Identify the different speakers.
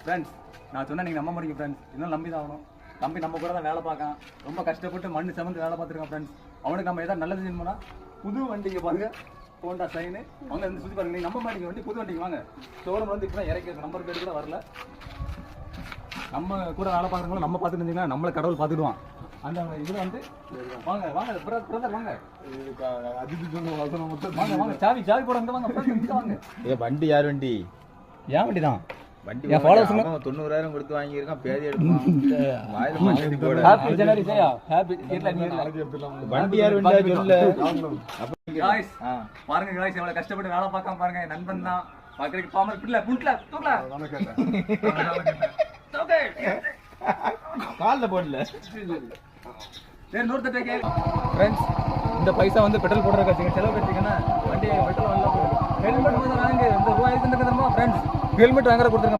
Speaker 1: Friends நான் சொன்னேன் நீங்கள் நம்ப மாட்டீங்க ஃப்ரெண்ட்ஸ், இன்னும் நம்பி தான் ஆகணும். தம்பி நம்ம கூட தான் வேலை பார்க்கான், ரொம்ப கஷ்டப்பட்டு மண்ணு சமந்து வேலை பார்த்துருக்கான் ஃப்ரெண்ட்ஸ். அவனுக்கு நம்ம எதாவது நல்லது செய்யணும்னா புது வண்டிங்க பாருங்க, ஹோண்டா சைனு அவங்க வந்து சுற்றி பாருங்க. நீங்கள் நம்ப மாட்டீங்க, வண்டி புது வண்டிக்கு வாங்க. ஷோரூம் வந்து இப்போ தான் இறக்கி நம்பர் பேர் கூட வரல. நம்ம கூட வேலை பார்க்குறவங்களும் நம்ம பார்த்துட்டு இருந்தீங்கன்னா நம்மளை கடவுள் பார்த்துடுவான். அந்த இதில் வந்து வாங்க வாங்க பிரதர் வாங்க வாங்க வாங்க சாவி சாவி போட வந்து வாங்க வாங்க.
Speaker 2: வண்டி யார் வண்டி?
Speaker 1: ஏன் வண்டி தான்
Speaker 2: வண்டி 90,000 கொடுத்து வாங்கியிருக்கான். பேதி எடுப்பான்.
Speaker 1: ஹாப்பி ஜனவரி ஜெயா, ஹாப்பி
Speaker 2: வண்டி யார் வண்டி சொல்ல.
Speaker 1: गाइस பாருங்க गाइस எவ்வளவு கஷ்டப்பட்டு வேலை பார்க்காம பாருங்க. நண்பன் தான் பாக்குறதுக்கு பாமர் பிள்ளை புண்ட்ல தூக்கல தூக்கு
Speaker 2: கால்ல போடல.
Speaker 1: சரி நூறு தட்டை கே फ्रेंड्स, இந்த பைசா வந்து பெட்ரோல் போடுறதுக்கு செலவு கட்டிங்கன்னா வண்டி பெட்ரோல் வாங்கலாம். ஹெல்மெட் வாங்க இந்த ரூபாய் இருக்குன்னு தெரியுமா फ्रेंड्स? ஹெல்மெட் வாங்குற கொடுத்துருங்க.